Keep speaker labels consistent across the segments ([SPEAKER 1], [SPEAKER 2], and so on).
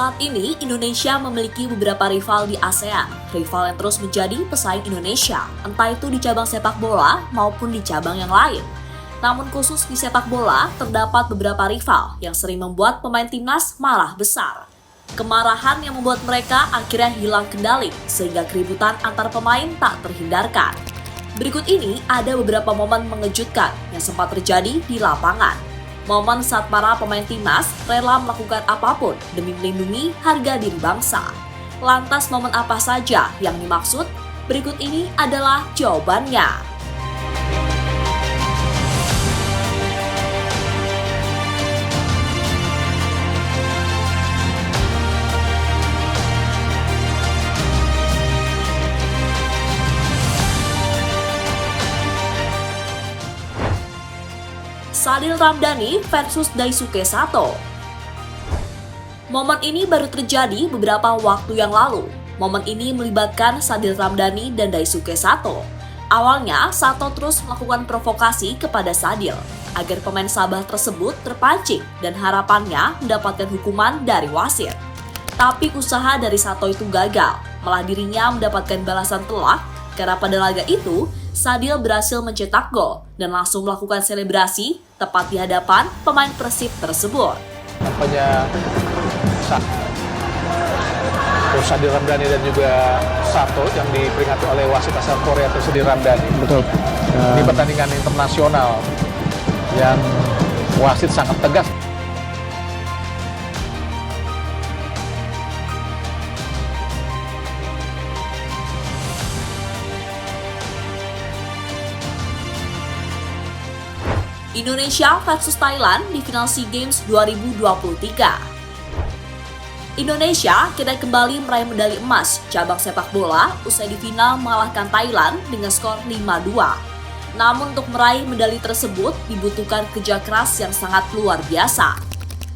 [SPEAKER 1] Saat ini, Indonesia memiliki beberapa rival di ASEAN. Rival yang terus menjadi pesaing Indonesia, entah itu di cabang sepak bola maupun di cabang yang lain. Namun khusus di sepak bola, terdapat beberapa rival yang sering membuat pemain timnas marah besar. Kemarahan yang membuat mereka akhirnya hilang kendali, sehingga keributan antar pemain tak terhindarkan. Berikut ini ada beberapa momen mengejutkan yang sempat terjadi di lapangan. Momen saat para pemain timnas rela melakukan apapun demi melindungi harga diri bangsa. Lantas momen apa saja yang dimaksud? Berikut ini adalah jawabannya. Sadil Ramdhani versus Daisuke Sato. Momen ini baru terjadi beberapa waktu yang lalu. Momen ini melibatkan Sadil Ramdhani dan Daisuke Sato. Awalnya, Sato terus melakukan provokasi kepada Sadil agar pemain Sabah tersebut terpancing dan harapannya mendapatkan hukuman dari wasit. Tapi usaha dari Sato itu gagal, malah dirinya mendapatkan balasan telak karena pada laga itu Sadil berhasil mencetak gol dan langsung melakukan selebrasi tepat di hadapan pemain Persib tersebut.
[SPEAKER 2] Sadil Ramdhani dan juga Sato yang diperingati oleh wasit asal Korea Sadil Ramdhani.
[SPEAKER 3] Betul.
[SPEAKER 2] Di pertandingan internasional yang wasit sangat tegas.
[SPEAKER 1] Indonesia versus Thailand di final SEA Games 2023. Indonesia kini kembali meraih medali emas cabang sepak bola usai di final mengalahkan Thailand dengan skor 5-2. Namun untuk meraih medali tersebut dibutuhkan kerja keras yang sangat luar biasa.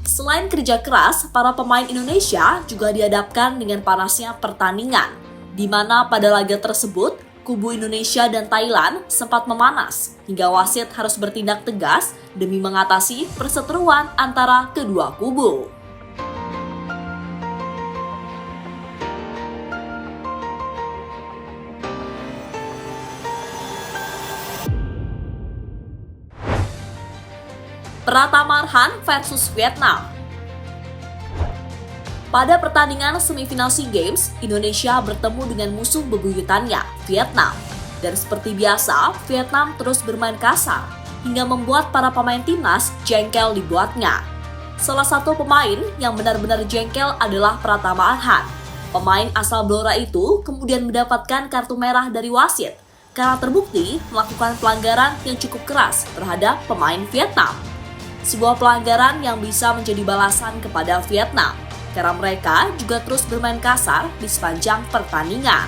[SPEAKER 1] Selain kerja keras, para pemain Indonesia juga dihadapkan dengan panasnya pertandingan, di mana pada laga tersebut kubu Indonesia dan Thailand sempat memanas hingga wasit harus bertindak tegas demi mengatasi perseteruan antara kedua kubu. Pratama Arhan versus Vietnam. Pada pertandingan semifinal SEA Games, Indonesia bertemu dengan musuh bebuyutannya, Vietnam. Dan seperti biasa, Vietnam terus bermain kasar, hingga membuat para pemain timnas jengkel dibuatnya. Salah satu pemain yang benar-benar jengkel adalah Pratama Arhan. Pemain asal Blora itu kemudian mendapatkan kartu merah dari wasit, karena terbukti melakukan pelanggaran yang cukup keras terhadap pemain Vietnam. Sebuah pelanggaran yang bisa menjadi balasan kepada Vietnam, karena mereka juga terus bermain kasar di sepanjang pertandingan.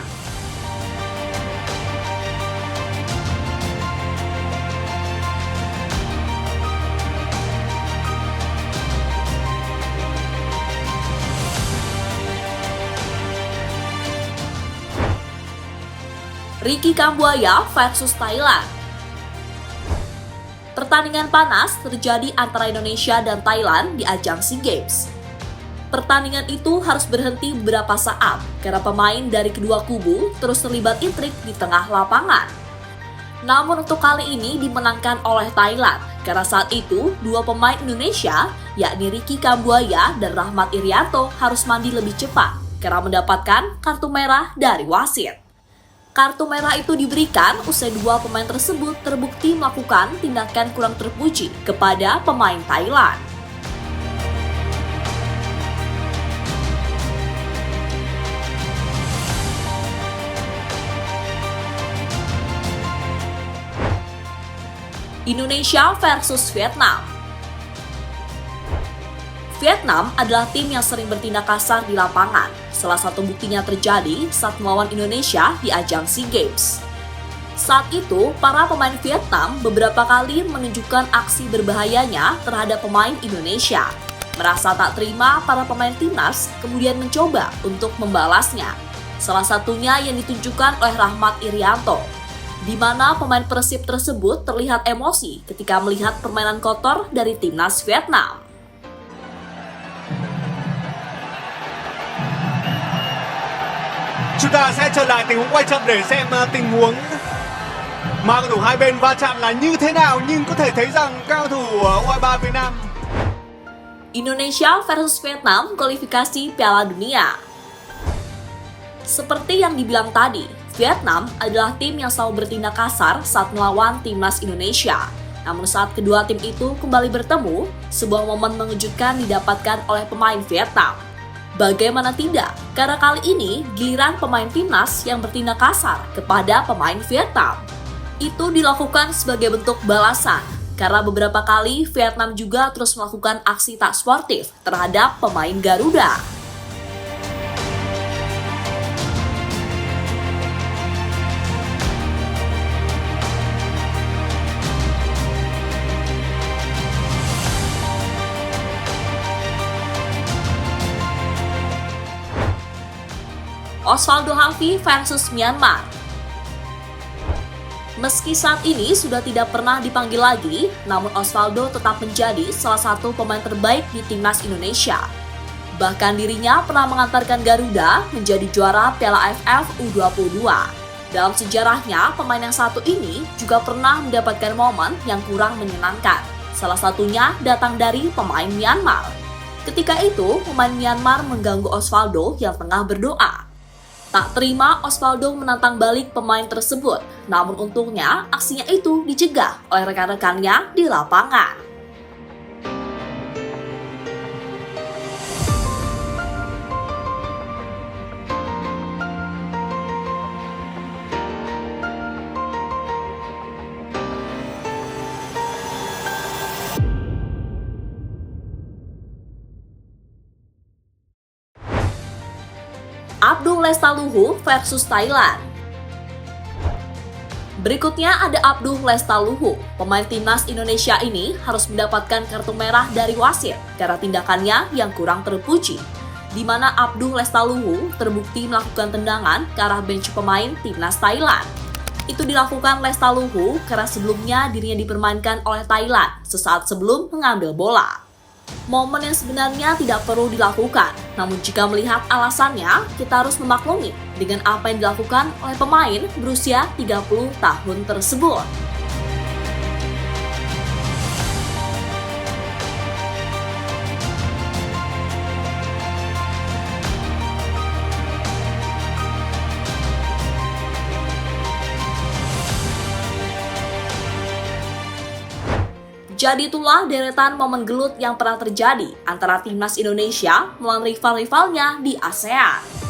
[SPEAKER 1] Ricky Kambuaya versus Thailand. Pertandingan panas terjadi antara Indonesia dan Thailand di ajang SEA Games. Pertandingan itu harus berhenti beberapa saat karena pemain dari kedua kubu terus terlibat intrik di tengah lapangan. Namun untuk kali ini dimenangkan oleh Thailand karena saat itu dua pemain Indonesia yakni Ricky Kambuaya dan Rahmat Irianto harus mandi lebih cepat karena mendapatkan kartu merah dari wasit. Kartu merah itu diberikan usai dua pemain tersebut terbukti melakukan tindakan kurang terpuji kepada pemain Thailand. Indonesia versus Vietnam. Vietnam adalah tim yang sering bertindak kasar di lapangan. Salah satu buktinya terjadi saat melawan Indonesia di ajang SEA Games. Saat itu, para pemain Vietnam beberapa kali menunjukkan aksi berbahayanya terhadap pemain Indonesia. Merasa tak terima, para pemain timnas kemudian mencoba untuk membalasnya. Salah satunya yang ditunjukkan oleh Rahmat Irianto, di mana pemain Persib tersebut terlihat emosi ketika melihat permainan kotor dari timnas Vietnam.
[SPEAKER 3] Chúng ta sẽ trở lại tình huống quay chậm để xem tình huống mà cầu thủ hai bên va chạm là như thế nào, nhưng có thể thấy rằng cao thủ U23 Việt Nam.
[SPEAKER 1] Indonesia versus Vietnam kualifikasi Piala Dunia. Seperti yang dibilang tadi, Vietnam adalah tim yang selalu bertindak kasar saat melawan timnas Indonesia. Namun saat kedua tim itu kembali bertemu, sebuah momen mengejutkan didapatkan oleh pemain Vietnam. Bagaimana tidak, karena kali ini giliran pemain timnas yang bertindak kasar kepada pemain Vietnam. Itu dilakukan sebagai bentuk balasan, karena beberapa kali Vietnam juga terus melakukan aksi tak sportif terhadap pemain Garuda. Osvaldo Hai versus Myanmar. Meski saat ini sudah tidak pernah dipanggil lagi, namun Osvaldo tetap menjadi salah satu pemain terbaik di timnas Indonesia. Bahkan dirinya pernah mengantarkan Garuda menjadi juara Piala AFF U22. Dalam sejarahnya, pemain yang satu ini juga pernah mendapatkan momen yang kurang menyenangkan. Salah satunya datang dari pemain Myanmar. Ketika itu, pemain Myanmar mengganggu Osvaldo yang tengah berdoa. Tak terima, Osvaldo menantang balik pemain tersebut, namun untungnya aksinya itu dicegah oleh rekan-rekannya di lapangan. Abdul Lestaluhu versus Thailand. Berikutnya ada Abdul Lestaluhu. Pemain timnas Indonesia ini harus mendapatkan kartu merah dari wasit karena tindakannya yang kurang terpuji, di mana Abdul Lestaluhu terbukti melakukan tendangan ke arah bench pemain timnas Thailand. Itu dilakukan Lestaluhu karena sebelumnya dirinya dipermainkan oleh Thailand sesaat sebelum mengambil bola. Momen yang sebenarnya tidak perlu dilakukan, namun jika melihat alasannya, kita harus memaklumi dengan apa yang dilakukan oleh pemain berusia 30 tahun tersebut. Jadi itulah deretan momen gelut yang pernah terjadi antara timnas Indonesia melawan rival-rivalnya di ASEAN.